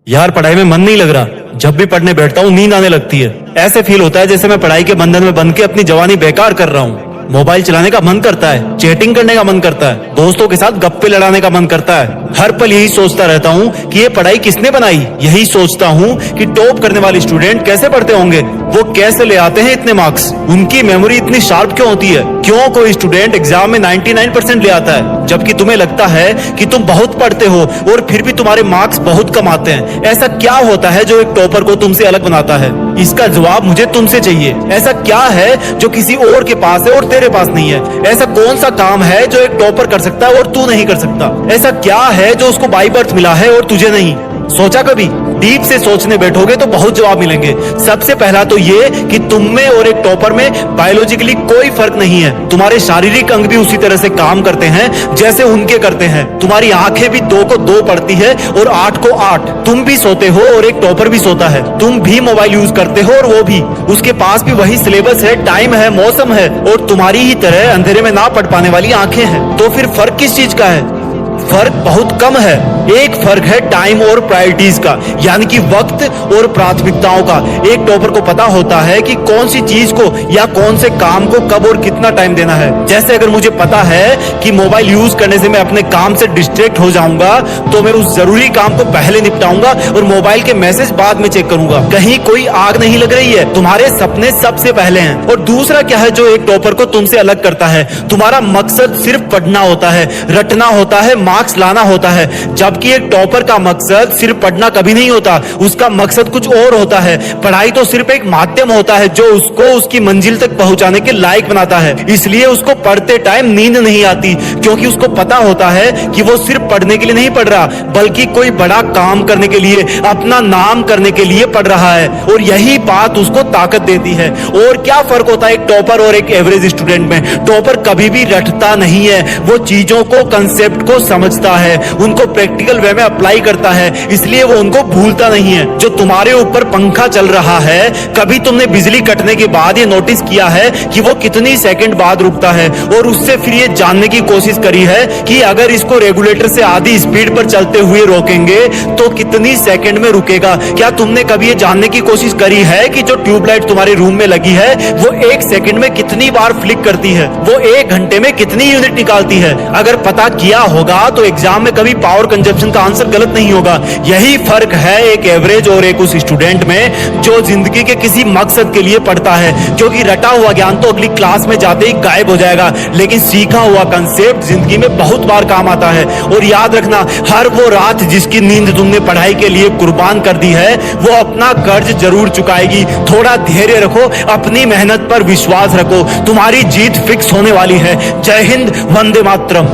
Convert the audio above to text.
यार पढ़ाई में मन नहीं लग रहा। जब भी पढ़ने बैठता हूँ नींद आने लगती है। ऐसे फील होता है जैसे मैं पढ़ाई के बंधन में बंध के अपनी जवानी बेकार कर रहा हूँ। मोबाइल चलाने का मन करता है, चैटिंग करने का मन करता है, दोस्तों के साथ गप्पे लड़ाने का मन करता है। हर पल यही सोचता रहता हूँ कि ये पढ़ाई किसने बनाई। यही सोचता हूँ कि टॉप करने वाले स्टूडेंट कैसे पढ़ते होंगे, वो कैसे ले आते हैं इतने मार्क्स, उनकी मेमोरी इतनी शार्प क्यों होती है, क्यों कोई स्टूडेंट एग्जाम में 99% ले आता है जबकि तुम्हें लगता है कि तुम बहुत पढ़ते हो और फिर भी तुम्हारे मार्क्स बहुत कम आते हैं। ऐसा क्या होता है जो एक टॉपर को तुमसे अलग बनाता है? इसका जवाब मुझे तुमसे चाहिए। ऐसा क्या है जो किसी और के पास है और तेरे पास नहीं है? ऐसा कौन सा काम है जो एक टॉपर कर सकता है और तू नहीं कर सकता? ऐसा क्या है जो उसको बाय बर्थ मिला है और तुझे नहीं? सोचा कभी? डीप से सोचने बैठोगे तो बहुत जवाब मिलेंगे। सबसे पहला तो ये कि तुम में और एक टॉपर में बायोलॉजिकली कोई फर्क नहीं है। तुम्हारे शारीरिक अंग भी उसी तरह से काम करते हैं जैसे उनके करते हैं। तुम्हारी आंखें भी 2 को 2 पढ़ती है और 8 को 8। तुम भी सोते हो और एक टॉपर भी सोता है। तुम भी मोबाइल यूज करते हो और वो भी। उसके पास भी वही सिलेबस है, टाइम है, मौसम है और तुम्हारी ही तरह अंधेरे में ना पढ़ पाने वाली आंखें हैं। तो फिर फर्क किस चीज का है? फर्क बहुत कम है। एक फर्क है टाइम और प्रायोरिटीज का, यानी कि वक्त और प्राथमिकताओं का। एक टॉपर को पता होता है कि कौन सी चीज को या कौन से काम को कब और कितना टाइम देना है। जैसे अगर मुझे पता है कि मोबाइल यूज करने से मैं अपने काम से डिस्ट्रैक्ट हो जाऊंगा तो मैं उस जरूरी काम को पहले निपटाऊंगा और मोबाइल के मैसेज बाद में चेक करूंगा। कहीं कोई आग नहीं लग रही है, तुम्हारे सपने सबसे पहले हैं। और दूसरा क्या है जो एक टॉपर को तुमसे अलग करता है? तुम्हारा मकसद सिर्फ पढ़ना होता है, रटना होता है, मार्क्स लाना होता है। जबकि एक टॉपर का मकसद सिर्फ पढ़ना कभी नहीं होता, उसका मकसद कुछ और होता है। पढ़ाई तो सिर्फ एक माध्यम होता है जो उसको उसकी मंजिल तक पहुंचाने के लायक बनाता है। इसलिए उसको पढ़ते टाइम नींद नहीं आती, क्योंकि उसको पता होता है कि वो सिर्फ पढ़ने के लिए नहीं पढ़ रहा, बल्कि कोई बड़ा काम करने के लिए, अपना नाम करने के लिए पढ़ रहा है। और यही बात उसको ताकत देती है। और क्या फर्क होता है एक टॉपर और एक एवरेज स्टूडेंट में? टॉपर कभी भी रटता नहीं है, वो चीजों को, कंसेप्ट को समझता है, उनको प्रैक्टिकल वे में अप्लाई करता है, इसलिए वो उनको भूलता नहीं है। जो तुम्हारे ऊपर पंखा चल रहा है, कभी तुमने बिजली कटने के बाद ये नोटिस किया है कि वो कितनी सेकंड बाद रुकता है? और उससे फिर ये जानने की कोशिश करी है कि अगर इसको रेगुलेटर से आधी स्पीड पर चलते हुए रोकेंगे तो कितनी सेकंड में रुकेगा? क्या तुमने कभी ये जानने की कोशिश करी है कि जो ट्यूबलाइट तुम्हारे रूम में लगी है वो 1 सेकंड में कितनी बार फ्लिक करती है? वो 1 घंटे में कितनी यूनिट निकालती है? अगर पता किया होगा तो एग्जाम में कभी पावर कंजप्शन का आंसर गलत नहीं होगा। यही फर्क है एक एवरेज और एक उस स्टूडेंट में जो जिंदगी के किसी मकसद के लिए पढ़ता है। क्योंकि रटा हुआ ज्ञान तो अगली क्लास में जाते ही गायब हो जाएगा, लेकिन सीखा हुआ कंसेप्ट जिंदगी में बहुत बार काम आता है। और याद रखना, हर वो रात जिसकी नींद तुमने पढ़ाई के लिए कुर्बान कर दी है वो अपना कर्ज जरूर चुकाएगी। थोड़ा धैर्य रखो, अपनी मेहनत पर विश्वास रखो, तुम्हारी जीत फिक्स होने वाली है। जय हिंद, वंदे मातरम।